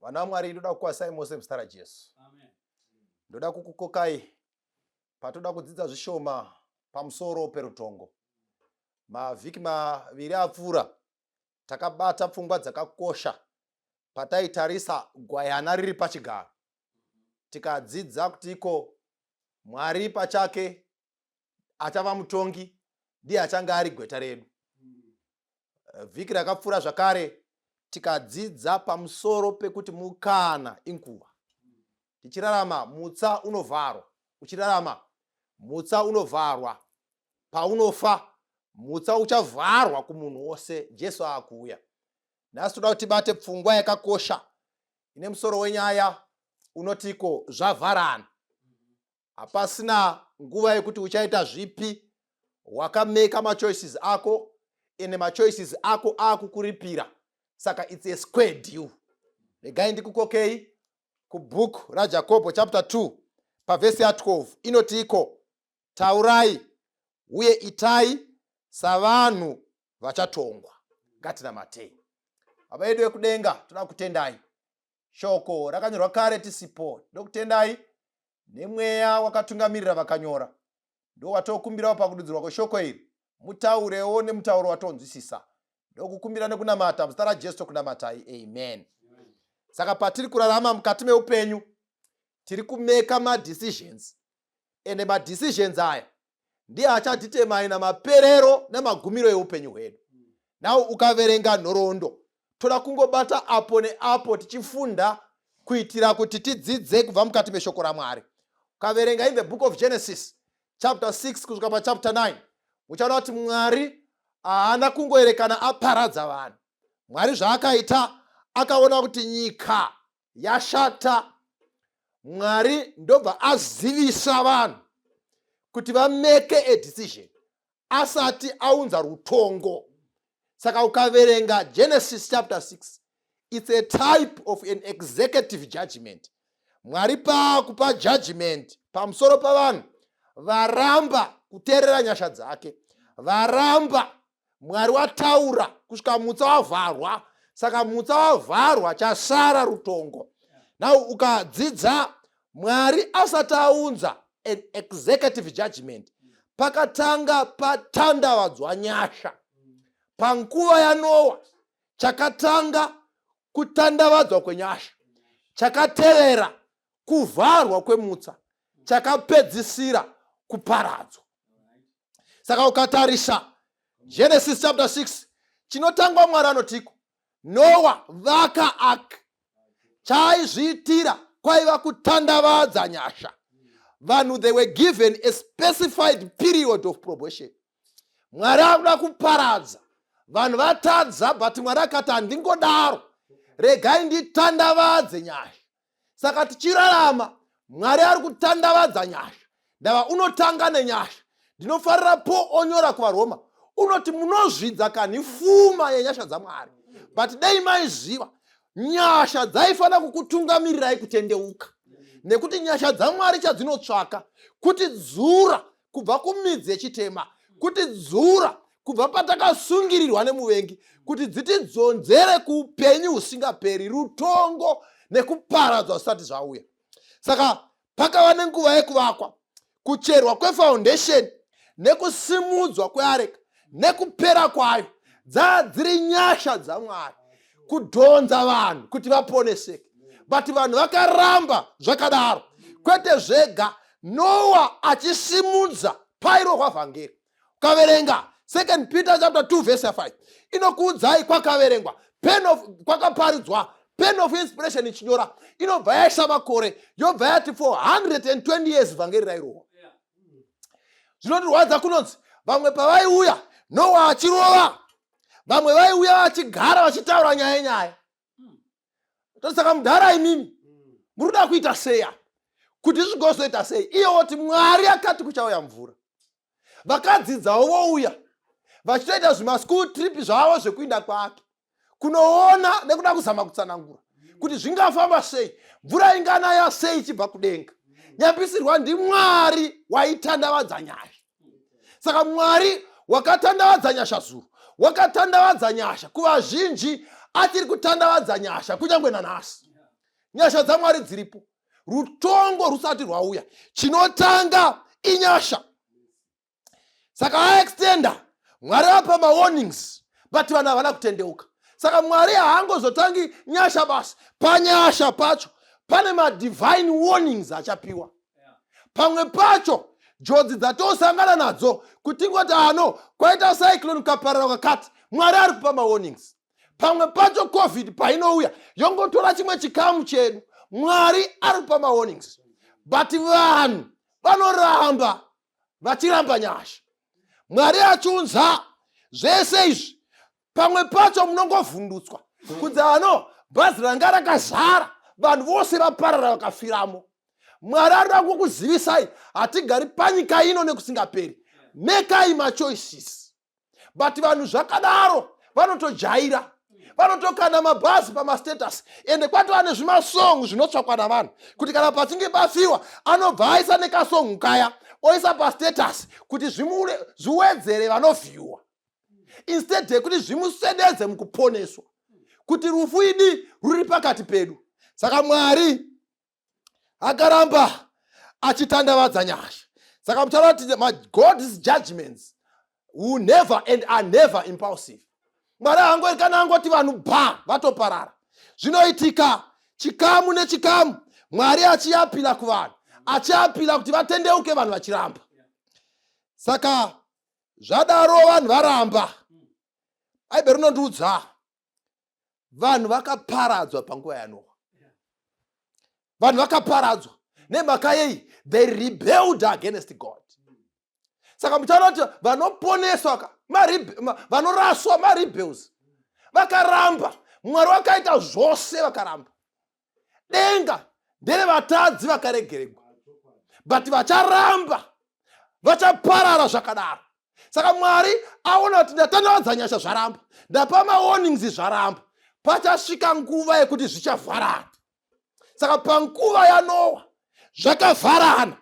Vana Mwari ndoda kukwasai mose muzita raJesu. Amen. Ndoda kukukokai patoda kudzidza zvishoma pamusoro perutongo. Mavhiki maviri apfuura takabata pfungwa dzakakosha pataitarisa gwayana riri pachigaro. Tikadzidza kutiko Mwari pachake achava mutongi ndiye achanga ari gweta redu. Vhiki rakapfuura zvakare tikadzidza pamusoro pekuti mukana inguva. Tichirarama mutsa unovharwa, uchirarama mutsa unovharwa. Paunofa mutsa uchavharwa kumunhu wose Jesu akuuya. Nhasi toda kuti tibate pfungwa yakakosha ine musoro wenyaya unotiko Zvavharana. Hapasina nguva yekuti uchaita zvipi, wakameka machoices ako ene machoices ako akukuripira. Saka it's a square deal. Regai ndikukokei kubook raJakobo chapter 2 pavhesi ya 12 inotiko taurai uye itai savanhu vachatongwa. Ngatinamatei. Baba yedu vekudenga toda kutendai. Shoko rakanyorwa kare tisipo. Ndokutendai nemweya wakatungamirira vakanyora. Ndo watokumbirawo pakududzirwa kweshoko iri. Mutaurewo nemutauro watonzwisisa. Ndokukumbira nekunamata muzita raJesu tokunamatai. Amen. Saka patiri kurarama mukati meupenyu tiri kumeka madecisions. Ene madecisions aya ndiye achadhitemina maperero nemagumiro eupenyu hwedu. Nawo ukaverenga nhoroondo toda kungobata apo neapo tichifunda kuitira kuti tidzidze kubva mukati meshoko raMwari. Ukaverenga in the book of Genesis chapter 6 kusvika pachapter 9 uchaona kuti Mwari haana kungoerekana aparadza vanhu. Mwari zvaakaita akaona kuti nyika yashata. Mwari ndobva azivisa vanhu kuti vameke a decision asati aunza rutongo. Saka ukaverenga Genesis chapter 6 it's a type of an executive judgment. Mwari paakupa judgment pamusoro pavanhu varamba kuteerera nyasha dzake, varamba Mwari wataura kusvika mutsa wavharwa. Saka mutsa wavharwa chasara rutongo. Now ukadzidza Mwari asati aunza an executive judgment pakatanga patandavadzwa nyasha. Panguva yaNoa chakatanga kutandavadzwa kwenyasha, chakatevera kuvharwa kwemutsa, chakapedzisira kuparadzwa. Saka ukatarisa Genesis chapter 6 chinotangwa Mwari anotiko Noa vaka ark. Chaizviitira kwaiva kutandavadza nyasha. Vanhu they were given a specified period of probation. Mwari akuda kuparadza vanhu vatadza, but Mwari akati handingodaro, regai nditandavadze nyasha. Saka tichirarama Mwari ari kutandavadza nyasha. Ndava unotanga nenyasha. Ndinofarira po onyora kuvaRoma unoti munozvidza kani pfuma yenyasha dzaMwari, but dei maiziva nyasha dzaifanira kukutungamirirai kutendeuka. Nekuti nyasha dzaMwari chadzinotsvaka kuti dzura kubva kumidzi yechitema, kuti dzura kubva patakasungirirwa nemuvengi, kuti dzitidzonzere kuupenyu husingaperi, rutongo nekuparadzwa zvisati zvauya. Saka pakava nenguva yekuvakwa, kucherwa kwefoundation nekusimudzwa kweareka nekupera kwayo dzadziri nyasha dzaMwari kudhonza vanhu kuti vaponeseke. But vanhu vakaramba zvakadaro. Kwete zvega Noa achisimudza pairohwa vhangeri. Ukaverenga 2 Peter chapter 2 verse 5 inokuudzai kwakaverengwa kwakaparidzwa pen of inspiration ichinyora inobva yaisa makore yobva yati for 120 years vhangeri rairohwa. Zvinotirwadza kunonzi vamwe pavaiuya Noa achirova, vamwe vaiuya vachigara vachitaura nyaya. Saka mudhara imimi muruda kuita seya kuti zvigozoita sei? Iyo woti Mwari akati kuchauya mvura. Vakadzidzawo vouya vachitoita zvimaschool trip zvavo zvekuinda kwake kunoona nekuda kuzama kutsanangura kuti zvingafamba sei, mvura inganaya sei ichibva kudenga. Nyambisirwa ndiMwari waitandavadza nyasha. Saka Mwari wakatandavadza nyasha zuru, wakatandavadza nyasha kuvazhinji, achiri kutandavadza nyasha kunyangwe nanhasi. nyasha dzaMwari dziripo rutongo rusati rwauya. Chinotanga inyasha. Saka aextenda, Mwari apa mawarnings, but vanhu havana kutendeuka. Saka Mwari haangozotangi nyasha basi. Panyasha pacho pane madivine warnings achapiwa. Pamwe pacho njodzi dzatosangana nadzo kuti ngoti kwaita cyclone kaparara kakati, Mwari ari kupa mawarnings. Pamwe pacho covid painouya yongotora chimwe chikamu chedu, Mwari ari kupa mawarnings. But vanhu vanoramba vachiramba nyasha. Mwari achiunza zvese izvi. Pamwe pacho munongovhundutswa kuti bhazi ranga rakazara, vanhu vose vaparara vakafiramo. Mwari arida kukuzivisai hatigari panyika ino nekusingaperi. Mekai machoices. But vanhu zvakadaro vanotojaira, vanotokanda mabhazi pamastatus, ende kwatova nezvimasongu zvinotsvakwa navanhu kuti kana pachinge pafiwa anobva aisa nekasongu kaya oisa pastatus kuti zviwedzere vanovhiwa, instead yekuti zvimuswededze mukuponeswa, kuti rufu idi ruri pakati pedu. Saka Mwari akaramba achitandavadza nyasha. Saka mutaura kuti God's judgments will never and are never impulsive. Mwari haangori kana angoti vanhu vatoparara. Zvinoitika chikamu nechikamu, Mwari achiapila kuvanhu, achiapila kuti vatendeuke vanhu vachiramba. Saka zvadaro vanhu varamba. Bhaibheri rinondiudza vanhu vakaparadzwa panguva yaNoa. Vanhu vakaparadzwa nemhaka yei? They rebelled against God. Saka mutaura kuti vanoponeswa, vanoraswa marebels, vakaramba. Mwari wakaita zvose vakaramba. Denga nderevatadzi vakaregererwa, but vacharamba, vachaparara zvakadaro. Saka Mwari aona kuti ndatandavadza nyasha zvaramba, ndapa mawarnings zvaramba, pachasvika nguva yekuti zvichavharana. Saka panguva yaNoa zvakavharana.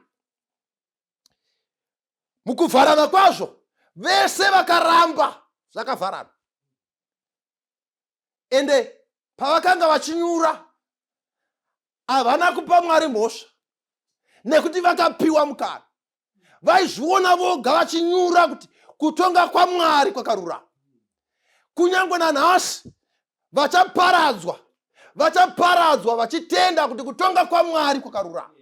Mukuvharana kwazvo vese vakaramba, zvakavharana. Ende pavakanga vachinyura havana kupa Mwari mhosva nekuti vakapiwa mukana. Vaizviona voga vachinyura kuti kutonga kwaMwari kwakarurama. Kunyangwe nanhasi vachaparadzwa vachitenda kuti kutonga kwaMwari kwakarurama.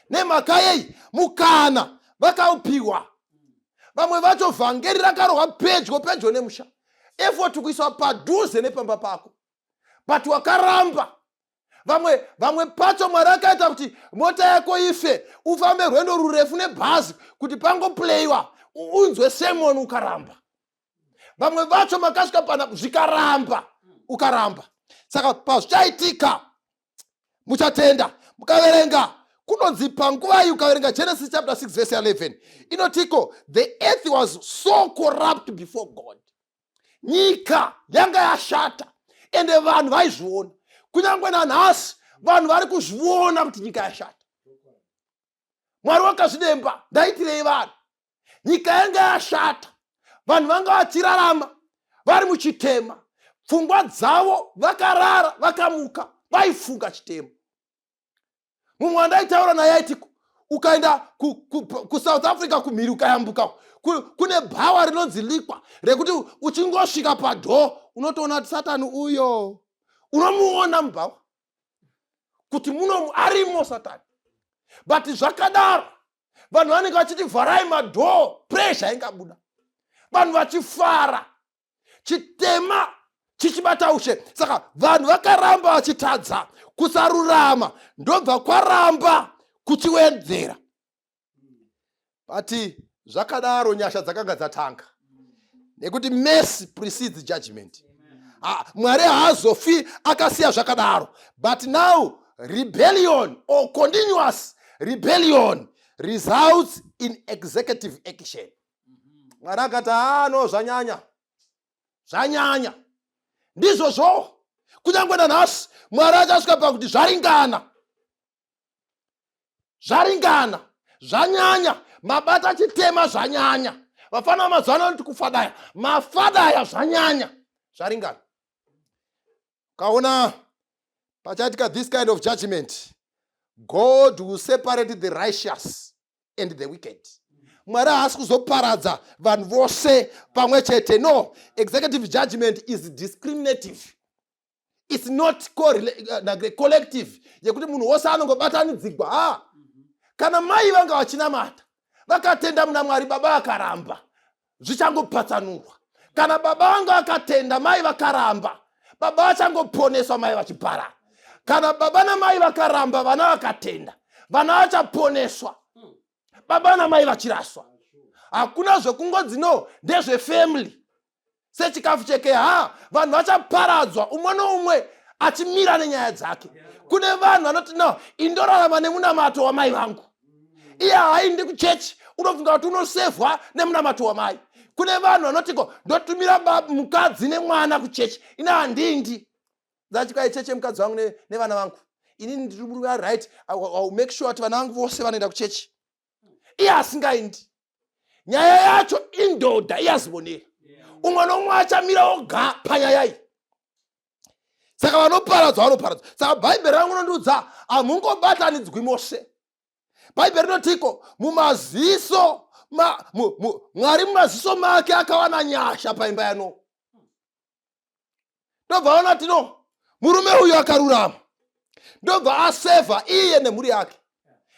Nemhaka yei? Mukana vakaupiwa. Vamwe vacho vhangeri rakarohwa pedyo nemusha, effort kuiswa padhuze nepamba pako, but wakaramba. Vamwe pacho Mwari akaita kuti mota yako ife, ufambe rwendo rurefu nebhazi kuti pangoplayiwa unzwe sermon ukaramba. Vamwe vacho makasvika pana zvikaramba, ukaramba. Saka pazvichaitika muchatenda. Mukaverenga kunonzi panguva iyi, ukaverenga Genesis chapter 6 verse 11, inotiko the earth was so corrupt before God. Nyika yanga yashata, ende vanhu vaizviona. Kunyangwe nanhasi vanhu vari kuzviona kuti nyika yashata. Mwari wakazvidemba, ndaitirei vanhu? Nyika yanga yashata, vanhu vanga vachirarama vari muchitema, pfungwa dzavo vakarara, vakamuka, vaifunga chitema. Mumwe andaitaura naye aiti ukaenda kuSouth Africa kumhiri ukayambuka, kune bhawa rinonzi Likwa rekuti uchingosvika padho unotoona kuti Satani uyo, unomuona mubhawa kuti arimo Satani. But zvakadaro vanhu vanenge vachiti vharai madho, pressure ingabuda, vanhu vachifara, chitema chichibata ushe. Saka vanhu vakaramba vachitadza, kusarurama ndobva kwaramba kuchiwedzera. But zvakadaro nyasha dzakanga dzatanga, nekuti mercy precedes judgment. Mwari haazofi akasiya zvakadaro. But now rebellion or continuous rebellion results in executive action. Mwari akati no, zvanyanya ndizvozvo. Kunyangwe nanhasi Mwari achasvika pakuti zvaringana, zvanyanya, mabata chitema zvanyanya. Vafana vamazwana kuti kufadaya, mafadaya zvanyanya, zvaringana. Kaona Pachatika this kind of judgment, God will separate the righteous and the wicked. Mwari haasi kuzoparadza vanhu vose pamwe chete. No, executive judgment is discriminative. It's not collective. Yekuti munhu wose anongobatanidzigwa. Kana mai vanga vachinamata, vakatenda muna Mwari, baba akaramba, zvichangopatsanurwa. Kana baba vanga vakatenda, mai vakaramba, baba vachangoponeswa, mai vachipara. Kana baba namai vakaramba, vana vakatenda, vana vachaponeswa, baba namai vachiraswa. Hakuna zvekungodzi no ndezvefamily sechikafu cheke. Vanhu vachaparadzwa, umwe noumwe achimira nenyaya dzake. Kune vanhu vanoti no, indorarama nemunamato wamai vangu. Iye haindi kuchechi, unofunga kuti unosevhwa nemunamato wamai. Kune vanhu vanoti ndotumira mukadzi nemwana kuchechi, ina handindi. Zachikai cheche mukadzi wangu nevana vangu. Inini ndiri right, I will make sure kuti vana vangu vose vanoenda kuchechi. Iye asingaindi. Nyaya yacho indodha iyazibonera. Umwe nomwe achamira oga panyaya iyi. Saka vanoparadzwa. Saka Bhaibheri rangu rinondiudza hamungobatanidzwi mose. Bhaibheri rinotiko mumaziso Mwari mumaziso make akawana nyasha paimba yano. Ndobva aona tino murume uyu akarurama, ndobva asevha iye nemhuri yake,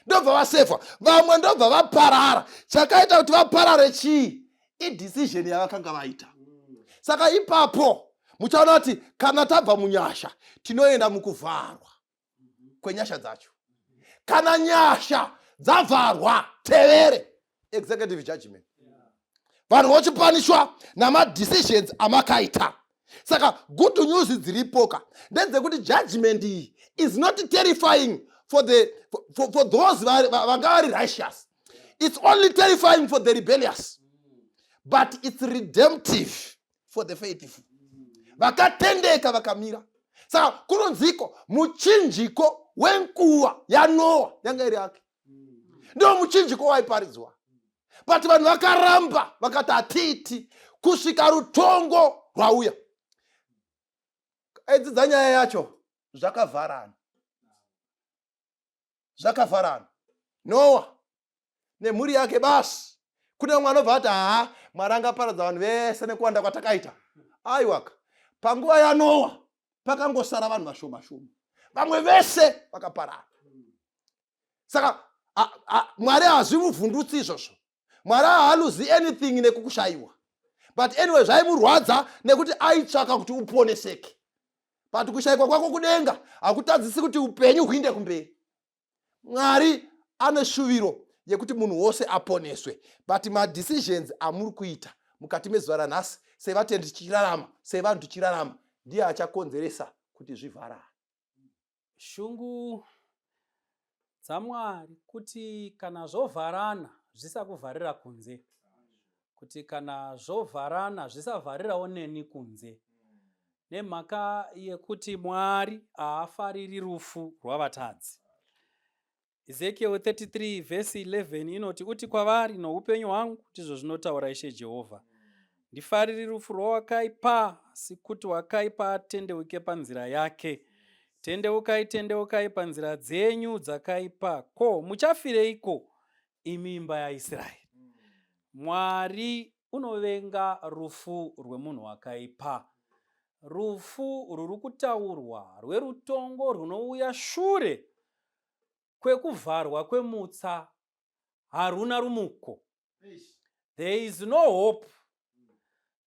ndobva vasevha. Vamwe ndobva vaparara. Chakaita kuti vaparare chii? Idecision yavakanga vaita. Saka ipapo muchaona kuti kana tabva munyasha tinoenda mukuvharwa kwenyasha dzacho. Kana nyasha dzavharwa, tevere executive judgment. Vanhu vochipanishwa namadecisions amakaita. Saka good news dziripoka ndedzekuti judgment is not terrifying for those vanga vari righteous. It's only terrifying for the rebellious, but it's redemptive for the faithful. Vakatendeka vakamira. Saka kunonziko muchinjiko wenguva yaNoa yanga iri yake. Ndio muchinjiko waiparidzwa. But vanhu vakaramba vakati hatiti kusvika rutongo rwauya. Aidzidza nyaya yacho zvakavharana. Noa nemhuri yake basi. Kune mwana anobva ati Mwari angaparadza vanhu vese nekuwanda kwatakaita. Aiwaka, panguva yaNoa pakangosara vanhu vashoma. Vamwe vese vakaparara. Saka Mwari hazvimuvhundutsi izvozvo. Mwari haaluzi anything nekukushayiwa. But anyway, zvaimurwadza nekuti aitsvaka kuti uponeseke. But kushayikwa kwako kudenga hakutadzisi kuti upenyu huinde kumberi. Mwari ane shuviro yekuti munhu wose aponeswe. But madecisions amuri kuita mukati mezuva ranhasi, sevatendi tichirarama, sevanhu tichirarama, ndiye achakonzeresa kuti zvivharane. Shungu dzamwari kuti kana zvovharana zvisakuvharira kunze, kuti kana zvovharana zvisavharirawo neni kunze, nemhaka yekuti Mwari haafariri rufu rwavatadzi. Ezekiel 33 vhesi 11 inoti, uti kwavari, noupenyu hwangu ndizvo zvinotaura Ishe Jehovha, ndifariri rufu rwawakaipa, asi kuti wakaipa atendeuke panzira yake. Tendeukai panzira dzenyu dzakaipa. Ko, muchafireiko imi imba yaIsraeri? Mwari unovenga rufu rwemunhu wakaipa. Rufu rwuri kutaurwa rwerutongo runouya shure kwekuvharwa kwemutsa haruna rumuko. There is no hope.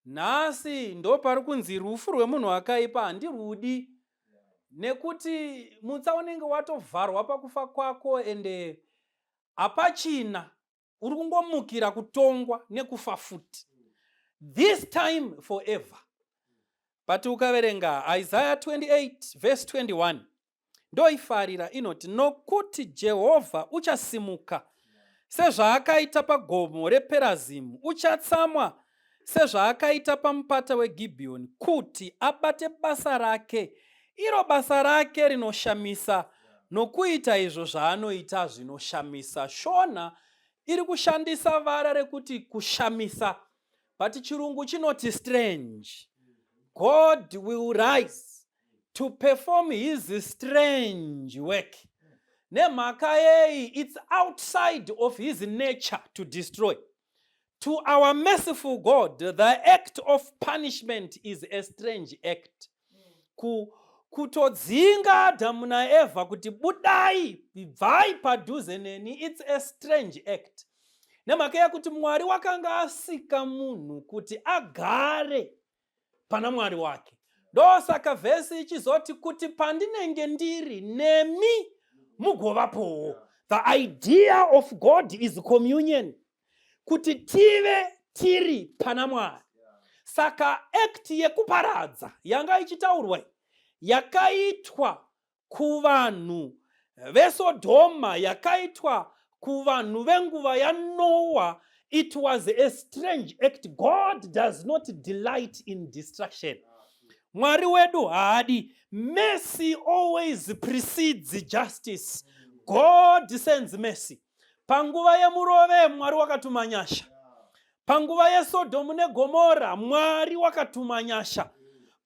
Nhasi ndo pari kunzi rufu rwemunhu wakaipa handirudi, nekuti mutsa unenge watovharwa pakufa kwako ende hapachina, uri kungomukira kutongwa nekufa futi. This time forever. But ukaverenga Isaiah 28 verse 21 ndoifarira inoti, nokuti Jehovha uchasimuka sezvaakaita pagomo rePerazimu, uchatsamwa sezvaakaita pamupata weGibheoni, kuti abate basa rake, iro basa rake rinoshamisa, nokuita izvo zvaanoita zvinoshamisa. Shona iri kushandisa vara rekuti kushamisa, but chirungu chinoti strange. God will rise to perform his strange work. Nemhaka yeyi, it's outside of his nature to destroy. To our merciful God, the act of punishment is a strange act. Kutodzinga Adamu naEvha kuti budai, bvai padhuze neni, it's a strange act. Nemhaka yekuti Mwari wakanga asika munhu kuti agare pana Mwari wake. Ndosaka vhesi ichizoti kuti pandinenge ndiri nemi mugovapowo. The idea of God is communion. Kuti tive tiri pana Mwari. Saka act yekuparadza yanga ichitaurwa yakaitwa kuvanhu veSodoma, yakaitwa kuvanhu venguva yaNoah. It was a strange act. God does not delight in destruction. Mwari wedu haadi. Mercy always precedes justice. God sends mercy. Panguva yemurove Mwari wakatuma nyasha. Panguva yeSodoma neGomora Mwari wakatuma nyasha.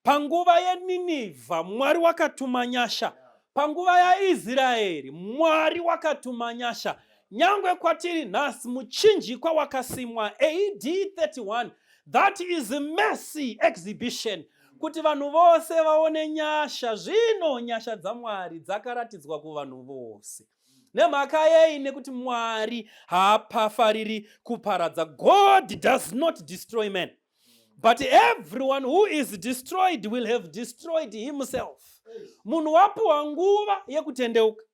Panguva yeNineveh Mwari wakatuma nyasha. Panguva yaIsraeri Mwari wakatuma nyasha. Nyangwe kwatiri nhasi muchinjikwa wakasimwa AD 31. That is mercy exhibition. Kuti vanhu vose vaone nyasha. Zvino nyasha dzaMwari dzakaratidzwa kuvanhu vose. Nemhaka yeyi nekuti Mwari haafariri kuparadza. God does not destroy men. But everyone who is destroyed will have destroyed himself. Munhu wapiwa nguva yekutendeuka.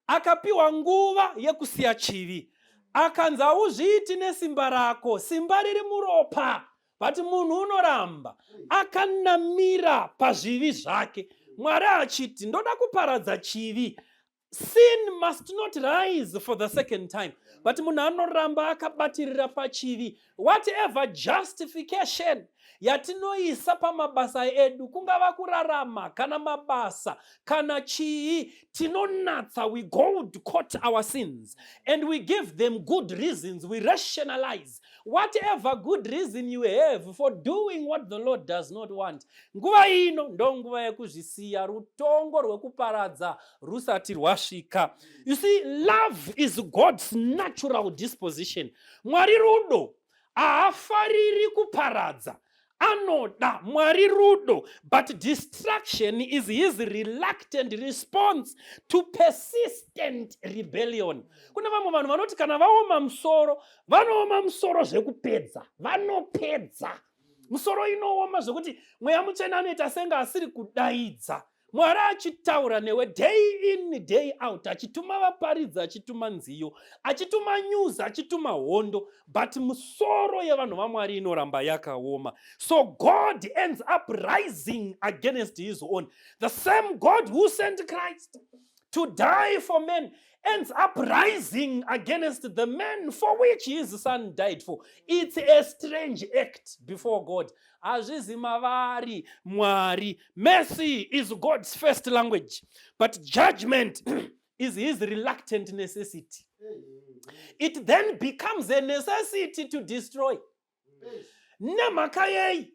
Akapiwa nguva yekusiya chivi. Akanzi hauzviiti nesimba rako, simba riri muropa. But munhu unoramba akanamira pazvivi zvake. Mwari achiti ndoda kuparadza chivi. Sin must not rise for the second time. But munhu anoramba akabatirira pachivi. Whatever justification yatinoisa pamabasa edu, kungava kurarama kana mabasa kana chii, tinonatsa, we go to court our sins and we give them good reasons. We rationalize whatever good reason you have for doing what the Lord does not want. Nguva ino ndonguva yekuzvisiya, rutongo rwekuparadza rusati rwasvika. You see, love is God's natural disposition. Mwari rudo haafariri kuparadza. Anoda Mwari rudo, but destruction is his reluctant response to persistent rebellion. Kuna vamwe vanhu vanoti kana vaoma musoro, vanooma musoro zvekupedza, vanopedza. Musoro inooma zvekuti mweya mutsvene anoita senge asiri kudaidza. Mwari achitaura newe day in day out, achituma vaparidzi, achituma nziyo, achituma news, achituma hondo, but musoro yevanhu vaMwari inoramba yakaoma. So God ends up rising against his own. The same God who sent Christ to die for men ends up rising against the men for which his son died for. It's a strange act before God. Hazvizi mavari Mwari. Mercy is God's first language, but judgment is his reluctant necessity. It then becomes a necessity to destroy. Nemhaka yeyi,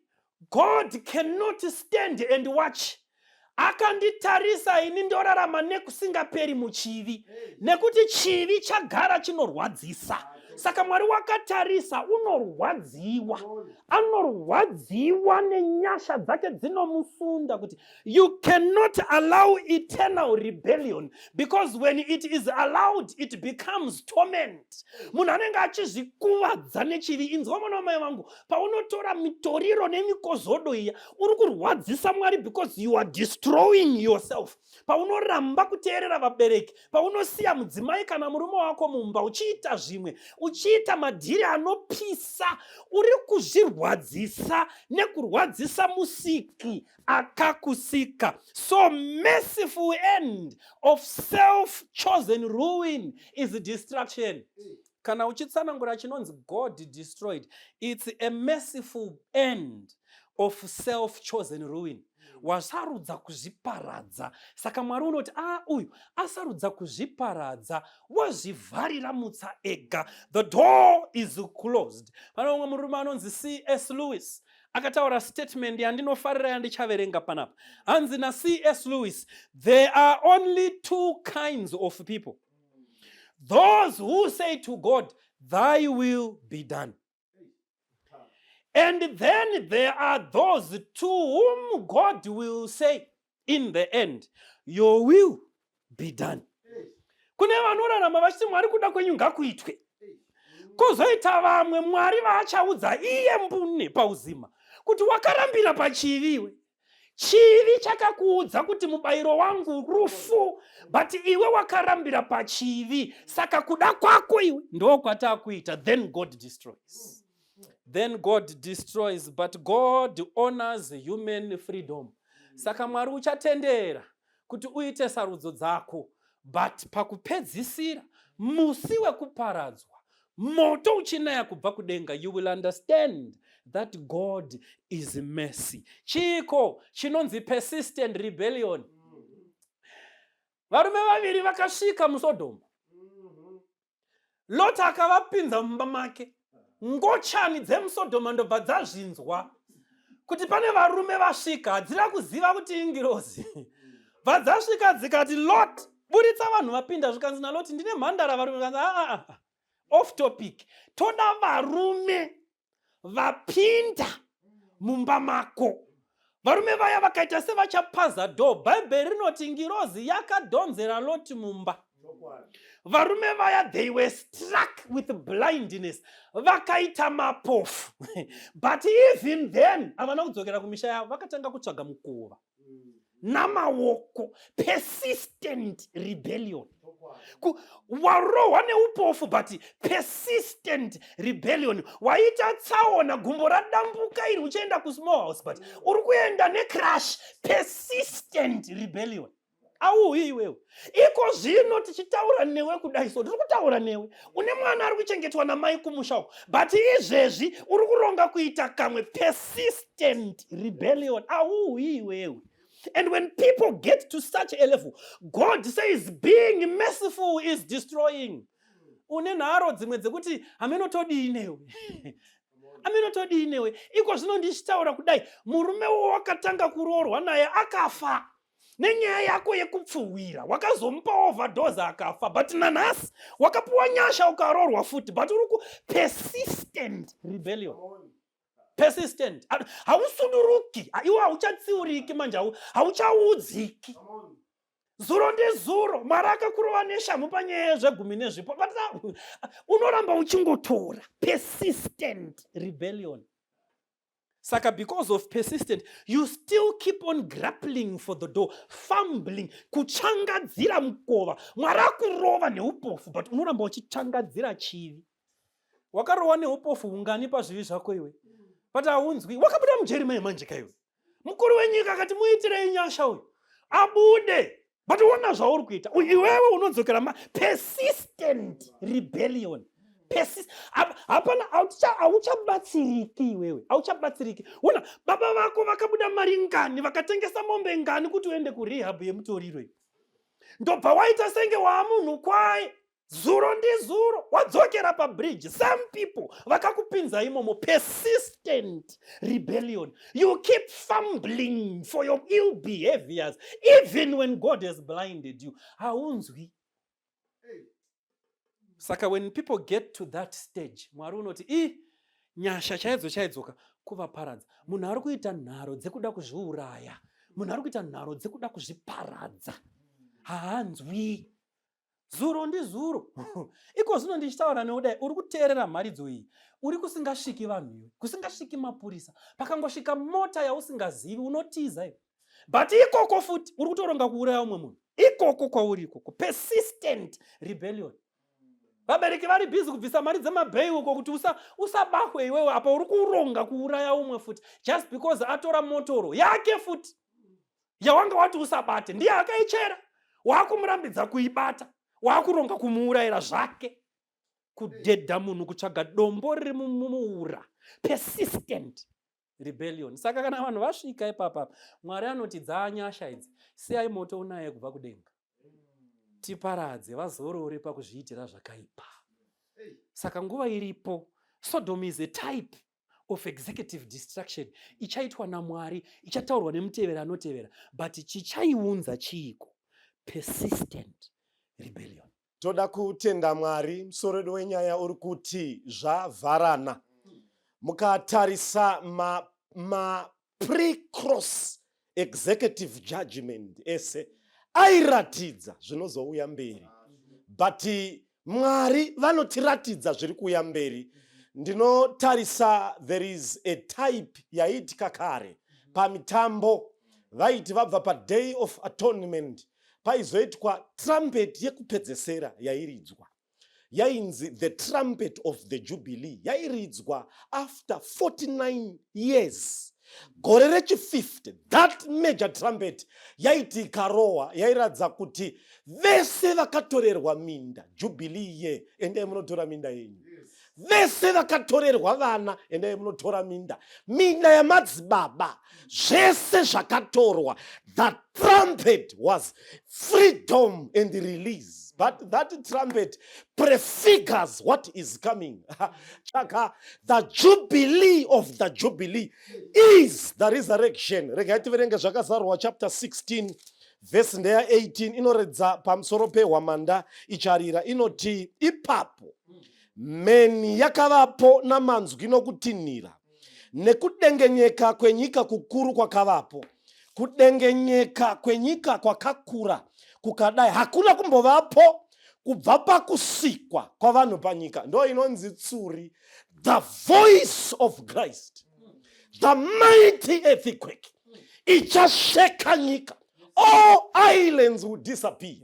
God cannot stand and watch. Akanditarisa ini ndorarama nekusingaperi muchivi, nekuti chivi chagara chinorwadzisa. Saka Mwari wakatarisa, unorwadziwa. Anorwadziwa nenyasha dzake dzinomusunda kuti you cannot allow eternal rebellion, because when it is allowed it becomes torment. Munhu anenge achizvikuvadza nechivi. Inzwa mwana wamai vangu, paunotora mitoriro nemikozodo iya, uri kurwadzisa Mwari because you are destroying yourself. Paunoramba kuteerera vabereki, paunosiya mudzimai kana murume wako mumba uchiita zvimwe, uchiita madhiri anopisa, uri kuzvirwadzisa nekurwadzisa musiki akakusika. So merciful end of self-chosen ruin is destruction. Kana uchitsanangura chinonzi God destroyed, it's a merciful end of self-chosen ruin. Wasarudza kuzviparadza. Saka Mwari unoti, uyu asarudza kuzviparadza, wazvivharira mutsa ega. The door is closed. Pana umwe murume anonzi C.S. Lewis akataura statement yandinofarira yandichaverenga panapa. Hanzi naC.S. Lewis, there are only two kinds of people. Those who say to God, thy will be done. And then there are those to whom God will say, in the end, your will be done. Kune vanorarama vachiti Mwari kuda kwenyu ngakuitwe. Kozoita vamwe Mwari vaachaudza iye mbune pauzima kuti wakarambira pachiviwe. Chivi chakakuudza kuti mubayiro wangu rufu, but iwe wakarambira pachivi, saka kuda kwako iwe ndo kwatakuita. Then God destroys. Then God destroys, but God honors human freedom. Saka Mwari uchatendera kuti uite sarudzo dzako, but pakupedzisira musi wekuparadzwa moto uchinaya kubva kudenga, you will understand that God is mercy. Chiko chinonzi persistent rebellion. Varume vaviri vakasvika muSodoma. Lot akavapinza mumba make. Ngochani dzemuSodoma ndobva dzazvinzwa kuti pane varume vasvika, hadzina kuziva kuti ingirozi. Vadzasvika dzikati, Lot, buditsa vanhu vapinda. Zvikanzi naLoti, ndine mhandara varume. Kanzi off topic. Toda varume vapinda mumba mako. Varume vaya vakaita sevachapaza do. Bhaibheri rinoti ngirozi yakadhonzera Loti mumba. Varume vaya, they were struck with blindness. Vakaita mapofu. But even then, havana kudzokera kumisha yavo, vakatanga kutsvaga mukova. Namaoko. Persistent rebellion. Warohwa neupofu, but persistent rebellion. Waita tsaona gumbo radambuka iri uchienda kusmall house, but uri kuenda necrash. Persistent rebellion. Auhi iwewe. Iko zvino tichitaura newe kudai so. Tiri kutaura newe. Une mwana ari kuchengetwa namai kumusha uko. But izvezvi uri kuronga kuita kamwe. Persistent rebellion. Auhi iwewe. And when people get to such a level, God says being merciful is destroying. Une nharo dzimwe dzekuti aminotodii newe. Aminotodii newe. Iko zvino ndichitaura kudai. Murume wakatanga kuroorwa naye akafa. Nenyaya yako yekupfuwira wakazompa overdose akafa, but nanhasi wakapuwa nyasha ukaroorwa futi, but uri persistent rebellion. Persistent. Hausuduruki. Iwe hauchatsiuriki manje, hauchaudziki. Zuro ndezuro. Mari akakurova neshamu panyaya yezvegumi nezvipo. But unoramba uchingotora. Persistent rebellion. Saka because of persistent, you still keep on grappling for the door, fumbling, kuchangadzira mukova. Mwari akurova neupofu, but unoramba uchichangadzira chivi. Wakarohwa neupofu ungani pazvivi zvako iwe. But haunzwi. Wakabuda muJeremiah manje kaiwe. Mukuru wenyika akati muitirei nyasha uyu. Abude. But uona zvauri kuita. Iwewe unodzokera persistent rebellion. Hapana, hauchabatsiriki iwewe. Hauchabatsiriki. Una baba vako vakabuda mari ngani, vakatengesa mombe ngani kuti uende kurehab yemutoriro. Ndobva waita senge waamunhu kwaye. Zuro ndizuro. Wadzokera pabridge. Some people vakakupinza imomo. Persistent rebellion. You keep fumbling for your ill behaviors even when God has blinded you. Haunzwi. Saka when people get to that stage, Mwari unoti, nyasha chaidzoka kuvaparadza. Munhu ari kuita nharo dzekuda kuzviuraya. Munhu ari kuita nharo dzekuda kuzviparadza. Haanzwi. Zuro ndizuro. Iko zvino ndichitaura neudai, uri kuteerera mharidzo iyi. Uri kusingasviki vanhu iwe, kusingasviki mapurisa. Pakangosvika mota yausingazivi unotiza iwe. But ikoko futi uri kutoronga kuuraya umwe munhu. Ikoko kwauri ikoko. Persistent rebellion. Vabereki vari busy kubvisa mari dzemabhei uko kuti usabahwe iwewe, apa uri kuronga kuuraya umwe futi. Just because atora motoro yake futi. Yawanga wati usabate. Ndiye akaichera. Wakumurambidza kuibata. Wakuronga kumuurayira zvake. Kudhedha munhu kutsvaga dombo riri mumuura. Persistent rebellion. Saka kana vanhu vasvika ipapa, Mwari anoti dzanyasha idzi, siyai moto unaye kubva kudenga. Tiparadze vazorore pakuzviitira zvakaipa. Saka nguva iripo, Sodom is a type of executive destruction ichaitwa naMwari, ichataurwa nemutevera anotevera, but chichaiunza chiiko? Persistent rebellion. Toda kutenda Mwari, musoro wenyaya uri kuti zvavharana. Mukatarisa ma pre-cross executive judgment ese airatidza zvinozouya mberi. But Mwari vanotiratidza zviri kuuya mberi. Ndinotarisa there is a type yaitika kare pamitambo vaiti vabva pa day of atonement paizoitwa trumpet yekupedzesera yairidzwa. Yainzi the trumpet of the jubilee. Yairidzwa after 49 years. Gore rechi50 that major trumpet yaiti ikarohwa yairatidza kuti vese vakatorerwa minda jubilee ye endai munotora minda yenyu. Vese vakatorerwa vana endai munotora minda yamadzibaba zvese zvakatorwa. The trumpet was freedom and release. But that trumpet prefigures what is coming. The jubilee of the jubilee is the resurrection. Chapter 16 verse 18 inoredza pamusoro pehwamanda icharira inoti ipapo meni yakavapo namanzwi nokutinhira nekudengenyeka kwenyika kukuru kwakavapo. Kudengenyeka kwenyika kwakakura kukadai hakuna kumbovapo kubva pakusikwa kwavanhu panyika. Ndo inonzi tsuri, the voice of Christ, the mighty earthquake ichasheka nyika. All islands will disappear.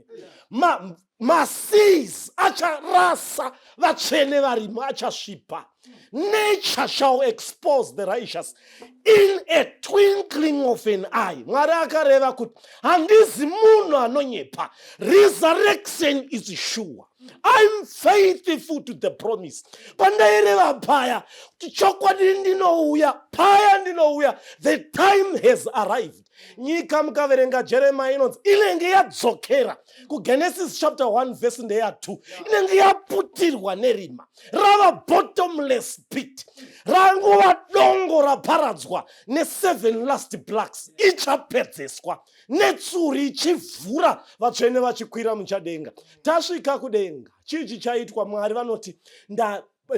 Seas acharasa vachene varimo achasvipa. Nature shall expose the righteous in a twinkling of an eye. Mwari akareva kuti handizi munhu anonyepa. Resurrection is sure. I'm faithful to the promise. Pandaireva paya chokwadi ndinouya, paya ndinouya. The time has arrived. Nyika mukaverenga Jeremiah inonzi inenge yadzokera ku Genesis chapter 1 verse 2. Inenge yaputirwa nerima rava bottomless pit, ranguva dongo raparadzwa ne7 last plagues. Ichapedzeswa netsuri ichivhura vatsvene vachikwira muchadenga. Tasvika kudenga, chii chichaitwa? Mwari vanoti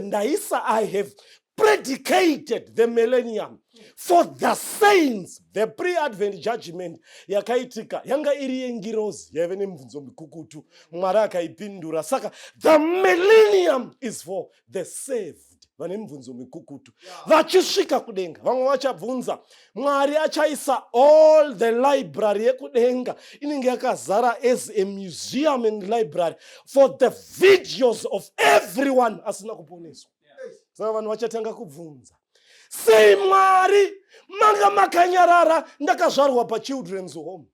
ndaisa I have predicated the millennium for the saints. The pre-advent judgment yakaitika yanga iri yengirozi yave nemibvunzo mikukutu. Mwari akaipindura. Saka the millennium is for the saved. Vane mibvunzo mikukutu. Vachisvika kudenga vamwe vachabvunza Mwari achaisa all the library yekudenga inenge yakazara as a museum and library for the videos of everyone asina kuponeswa. Saka vanhu vachatanga kubvunza, sei Mwari manga makanyarara ndakazvarwa pa children's home?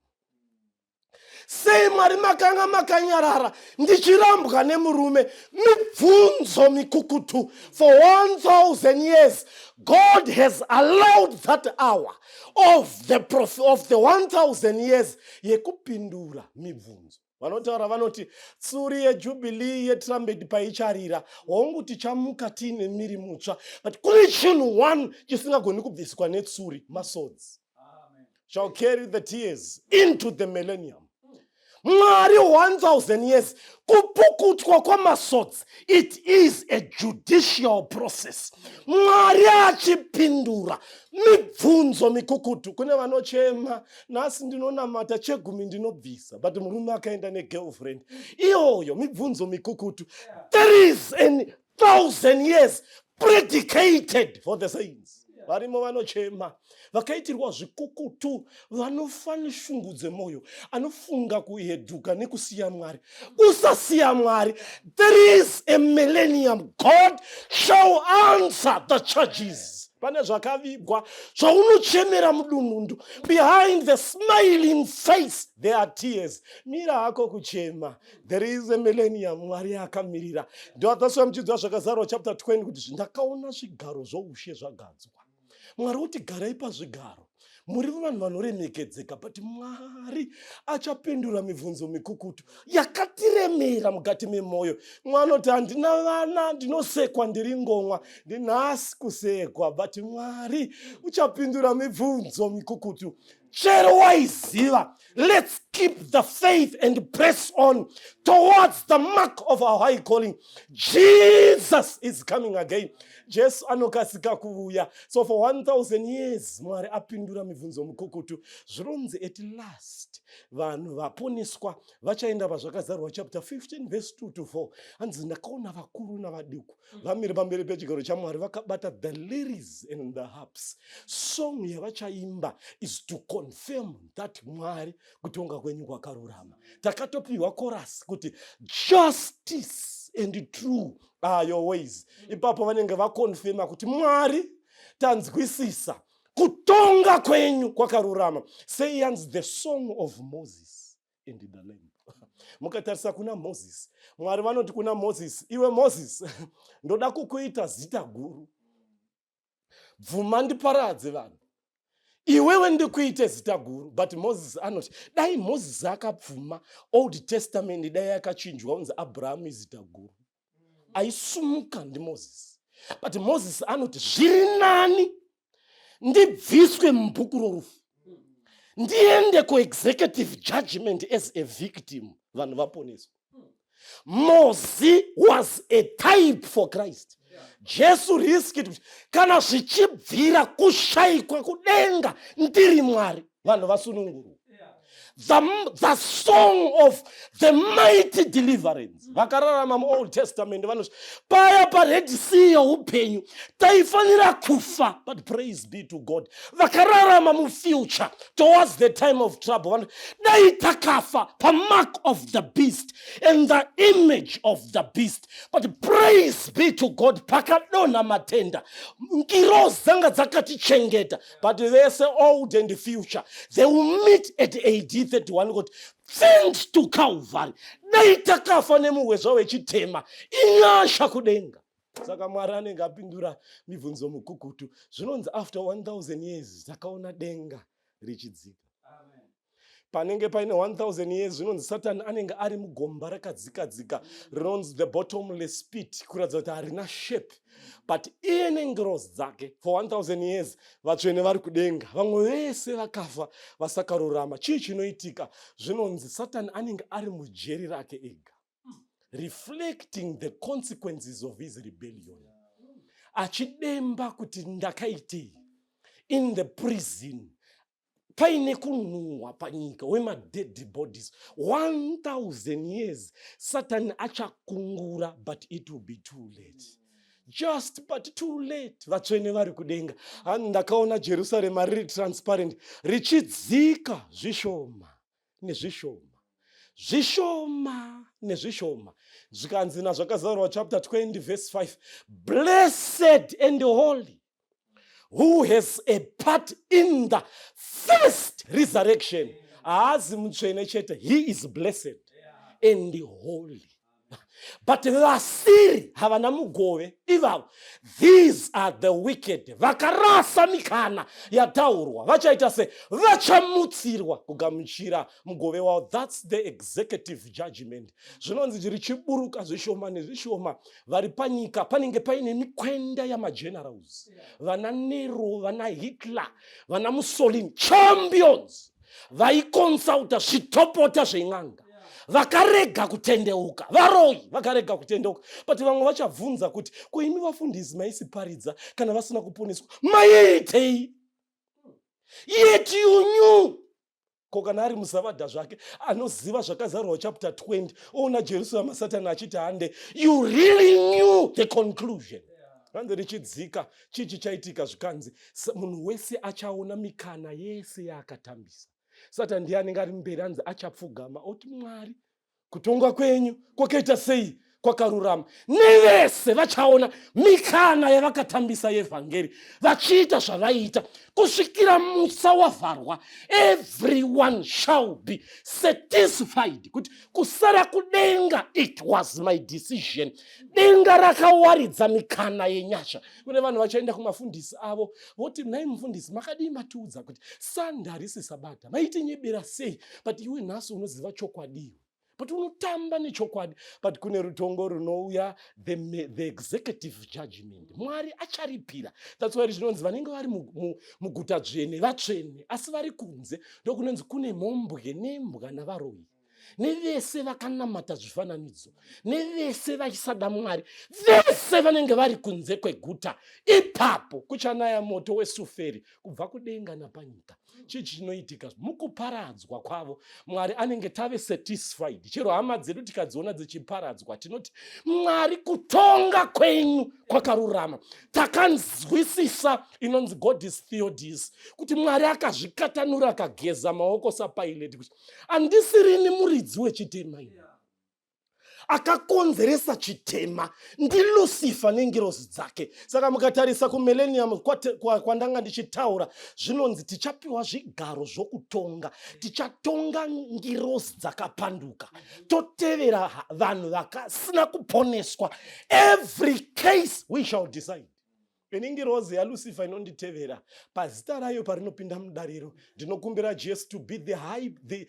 Sei Mwari makanga makanyarara ndichirambwa nemurume? Mibvunzo mikukutu. For 1000 years God has allowed that hour of the 1000 years yekupindura mibvunzo. Vanotaura vanoti tsuri yejubilee yetrumpet paicharira waunguti chamuka tine miri mutsva, but kune chinhu one chisingagoni kubviswa netsuri, masodzi. Shall carry the tears into the millennium. Mwari 1000 years kupukutwa kwamasodzi, it is a judicial process. Mwari achipindura mibvunzo mikukutu. Kune vanochema nhasi ndinonamata chegumi ndinobvisa, but murume akaenda negirlfriend. Iyoyo mibvunzo mikukutu. There is 1000 years predicated for the saints. Varimo vanochema vakaitirwa zvikukutu, vanofana shungudze moyo, anofunga kuheduka nekusiya Mwari. Usasiya Mwari. There is a millennium. God shall answer the charges. Pane zvakavigwa zvaunochemera mudunundu. Behind the smiling face there are tears. Mira hako kuchema. There is a millennium. Mwari akamirira. Ndio ataswa mchidzwa zvakazarwa chapter 20 kuti ndakaona zvigaro zvoushe zvagadzwa. Mwari uti garai pazvigaro. muri vanhu vanoremekedzeka, but Mwari achapindura mibvunzo mikukutu yakatiremera mukati memwoyo. Mwanoti handina vana, ndinosekwa ndiri ngomwa, ndinhasi kusekwa, but Mwari uchapindura mibvunzo mikukutu. Chero waiziva, let's keep the faith and press on towards the mark of our high calling. Jesus is coming again. Jesu anokasika kuuya. So for 1000 years Mwari apindura mibvunzo mikukutu. Zvironzi at last vanhu vaponeswa vachaenda pazvakazarwa chapter 15 verse 2 to 4. Hanzi ndakaona vakuru navaduku vamire pamberi pechigaro chaMwari vakabata the lilies and the harps. Song yavachaimba is to confirm that Mwari kutonga kwenyu kwakarurama. Takatopiwa chorus kuti justice and true are your ways. Ipapo vanenge vakonfirma kuti Mwari tanzwisisa kutonga kwenyu kwakarurama. Say hands the song of Moses and the Lamb. Mukatarisa kuna Moses, Mwari vanoti kuna Moses, iwe Moses ndoda kukuita zita guru, bvuma ndiparadze vanhu, iwewe ndikuite zita guru. But Moses anoti dai Moses akabvuma, Old Testament dai akachinjwa unzi Abraham zita guru, aisumuka ndiMoses. But Moses anoti zviri nani ndibviswe mubhuku rorufu, ndiende ku-executive judgment as a victim, vanhu vaponeswa. Moses was a type for Christ. Jesu risked kana zvichibvira kushayikwa kudenga ndiri Mwari, vanhu vasununguru. The song of the mighty deliverance. Vakararama muOld Testament vanoti paya paRed Sea upenyu taifanira kufa, but praise be to God. Vakararama mufuture towards the time of trouble vanoti dai takafa pamark of the beast and the image of the beast, but praise be to God pakadonha matenda ngiro dzanga dzakatichengeta. But vese old and future they will meet at AD 31 kuti thanks to Calvary dai takafa nemuwezva wechitema inyasha kudenga. Saka Mwari anenge apindura mibvunzo mikukutu. Zvinonzi after 1000 years takaona denga richidzika. Panenge paine 1000 years zvinonzi Satan anenge ari mugomba rakadzikadzika rinonzi the bottomless pit, kuratidza kuti harina shape. But iye nengoro dzake for 1000 years vatsvene vari kudenga, vamwe vese vakafa vasakarurama. Chii chinoitika? Zvinonzi Satan anenge ari mujeri rake ega, reflecting the consequences of his rebellion, achidemba kuti ndakaitei. In the prison paine kunhuhwa panyika wema-dead bodies 1000 years Satan achakungura, but it will be too late. Just but too late. Vatsvene vari kudenga. Ndakaona Jerusalem riri transparent richidzika zvishoma nezvishoma, zvishoma nezvishoma. Zvikanzi nazvakazarwa chapter 20 verse 5, blessed and holy who has a part in the first resurrection. Haazi mutsvene chete, he is blessed and holy. But vasiri havana mugove ivavo, these are the wicked. Vakarasa mikana yataurwa, vachaita se vachamutsirwa kugamuchira mugove wavo. That's the executive judgment. Zvinonzi zvirichiburuka zvishoma nezvishoma vari panyika. Panenge paine mikwenda yamagenerals, vana Nero, vana Hitler, vana Mussolini, champions vaikonsauta zvitopota zven'anga. Vakarega kutendeuka, varoi vakarega kutendeuka. But vamwe vachabvunza kuti koimi vafundisi maisiparidza kana vasina kuponeswa maitei? Yet you knew. Ko kana ari musavadha zvake anoziva zvakazarwa chapter 20 ona Jerusalem Satan achiti hande, you really knew the conclusion. Vanzi richidzika chichi chaitika zvikanzi munhu wese achaona mikana yese yaakatambisa. Satan ndiye anenge ari mberi anzi achapfugama oti Mwari kutonga kwenyu kwakaita sei? kwakarurama, nevese vachaona mikana yavakatambisa yevhangeri vachiita zvavaita kusvikira musa wavharwa. Everyone shall be satisfied kuti kusara kudenga, it was my decision. Denga rakawaridza mikana yenyasha. Kune vanhu vachaenda kumafundisi avo voti, nhai mufundisi, makadii matiudza kuti sanda harisi sabata, maitinyebera sei? But iwe nhasi unoziva chokwadi, but unotamba nechokwadi. But kune rutongo runouya, the executive judgment, Mwari acharipira. That's why zvinonzi vanenge vari muguta dzvene vatsvene, asi vari kunze ndokunonzi kune mhombwe nembwa navaroyi, nevese vakanamata zvifananidzo, nevese vaisada Mwari, vese vanenge vari kunze kweguta. Ipapo kuchanaya moto wesuferi kubva kudenga napanyika. Chii chinoitika? Mukuparadzwa kwavo Mwari anenge tave satisfied. Chero hama dzedu tikadziona dzichiparadzwa tinoti, Mwari kutonga kwenyu kwakarurama. Takanzwisisa inonzi God is theodies, kuti Mwari akazvikatanura akageza maoko saPilate kuti handisirini muridzi wechitema ino, akakonzeresa chitema ndi Lucifer nengirozi dzake. Saka mukatarisa kumillennium kwandanga ndichitaura, zvinonzi tichapiwa zvigaro zvokutonga, tichatonga ngirozi dzakapanduka, totevera vanhu vakasina kuponeswa. Every case we shall decide. Ngirozi yaLucifer inonditevera pazita rayo parinopinda mudariro, ndinokumbira Jesu to be the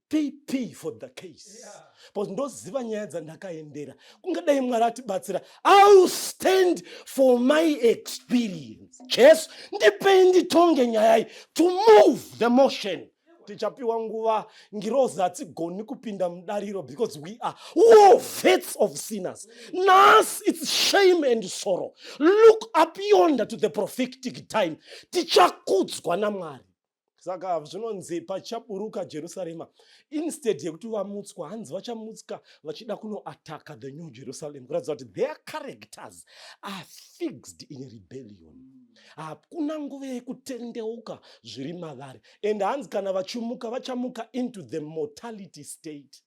PP for the case. But ndoziva nyaya dzandakaendera. Kungadai Mwari atibatsira, I will stand for my experience. Jesu ndipei nditonge nyaya to move the motion. Tichapiwa nguva ngirozi hatsigoni kupinda mudariro because we are vets of sinners. Nas it's shame and sorrow. Look up yonder to the prophetic time. Tichakudzwa naMwari. Saka zvinonzi pachaburuka Jerusalema, instead yekuti vamutswa, hanzi vachamutswa vachida kunoataka the new Jerusalem, kuratidza kuti their characters are fixed in rebellion. Hakuna nguva yekutendeuka zviri mavari. And hanzi kana vachimuka vachamuka into the mortality state.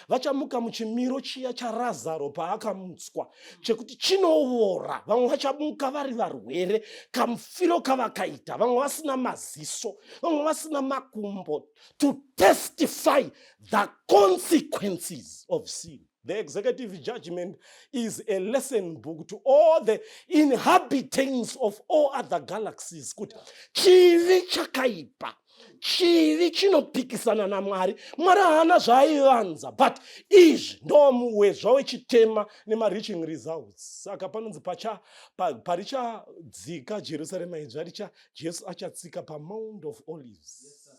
Vachamuka muchimiro chiya chaRazaro paakamutswa, chekuti chinoora. Vamwe vachamuka vari varwere, kamufiro kavakaita, vamwe vasina maziso, vamwe vasina makumbo, to testify the consequences of sin. The executive judgment is a lesson book to all the inhabitants of all other galaxies. Kuti chivi chakaipa, chivi chinopikisana naMwari, Mwari haana zvaaivanza, but izvi ndo muwezva wechitema nema-reaching results. Saka panonzi parichadzika Jerusarema idzva Jesu achatsika paMount of Olives,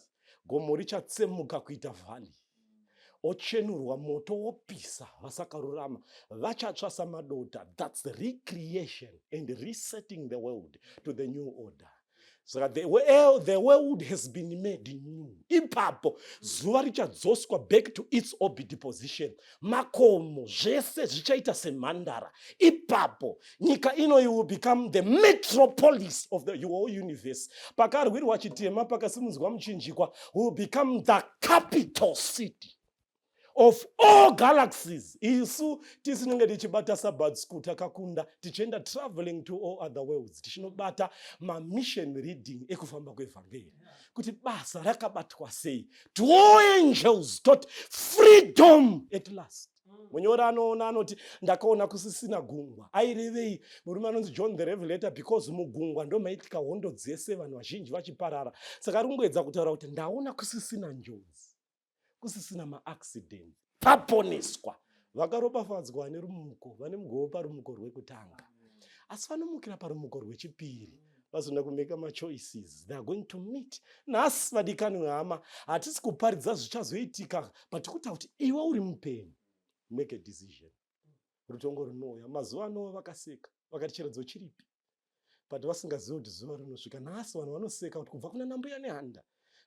gomo richatsemuka kuita valley, ochenurwa moto wopisa vasakarurama, vachatsva samadota. That's the recreation and resetting the world to the new order. So the world has been made new. Ipapo zuva richadzoswa back to its orbit position. Makomo zvese zvichaita semhandara. Ipapo nyika ino will become the metropolis of the whole universe. Pakarwirwa chitema pakasimudzwa muchinjikwa will become the capital city of all galaxies. Isu tisinenge tichibata Sabbath school takakunda, tichienda traveling to all other worlds, tichinobata mission reading ekufamba kwevhangeri, kuti basa rakabatwa sei, to all angels got freedom at last. Munyora anoona anoti ndakaona kusisina gungwa. Airevei murume anonzi John the Revelator, because mugungwa ndo maitika hondo dzese, vanhu vazhinji vachiparara. Saka rungoedza kutaura kuti ndaona kusisina njodzi, kusisina maaccident, paponeswa. Vakaropafadzwa nerumuko, vane mugove parumuko rwekutanga, asi vanomukira parumuko rwechipiri, vazoenda kumeka machoices. They are going to meet. Nhasi vadikani hama, hatisi kuparidza zvichazoitika, but kuti kuti iwe uri mupenyu, make a decision. Rutongo runouya, mazuva anova vakaseka, vakati cheredzo chiripi, but vasingazivi kuti zuva rinosvika. Nhasi vanhu vanoseka kuti kubva kuna nambuya nehanda,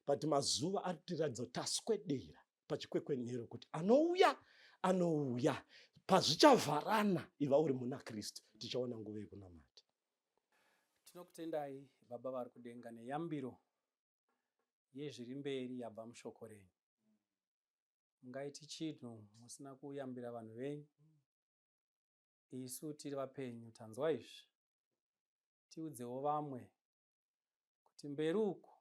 but mazuva aritiradza kuti taswedera pachikwekwenhero kuti anouya anouya. Pazvichavharana iva uri muna Kristu, tichaona nguva yekunamata. Tinokutendai Baba vari kudenga neyambiro yezviri mberi yabva mushoko renyu. Mungaiti chinhu musina kuyambira vanhu venyu, isu tiri vapenyu tanzwa izvi, tiudzewo vamwe kuti mberi uku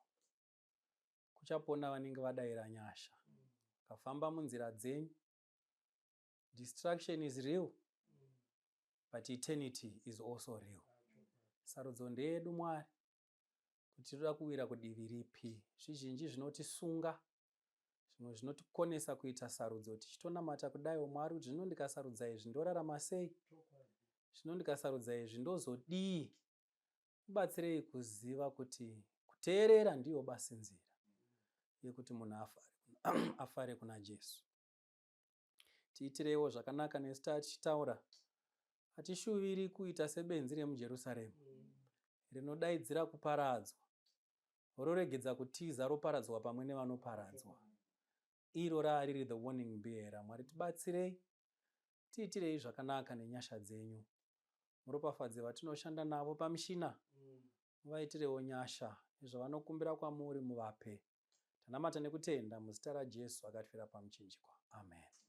kuchapona vanenge vadayira nyasha, kafamba munzira dzenyu. Destruction is real, but eternity is also real. Sarudzo ndeyedu Mwari, kuti toda kuwira kudivi ripi. Zvizhinji zvinotisunga, zvimwe zvinotikonesa kuita sarudzo tichitonamata kudaiwo Mwari, kuti zvino ndikasarudza izvi ndorarama sei, zvino ndikasarudza izvi ndozodii. Mubatsirei kuziva kuti kuteerera ndiyo basi nzira yekuti munhu afare kuna Jesu. Tiitirewo zvakanaka nesu tichitaura, hatishuviri kuita sebenzi remuJerusarema rinodaidzira kuparadzwa, roregedza kutiza roparadzwa pamwe nevanoparadzwa. Iro riri the warning bearer. Mwari tibatsirei, tiitirei zvakanaka nenyasha dzenyu. Muropafadze vatinoshanda navo pamishina, muvaitirewo nyasha nezvavanokumbira kwamuri muvape. Tanamata nekutenda muzita raJesu akatifira pamuchinjikwa. Amen.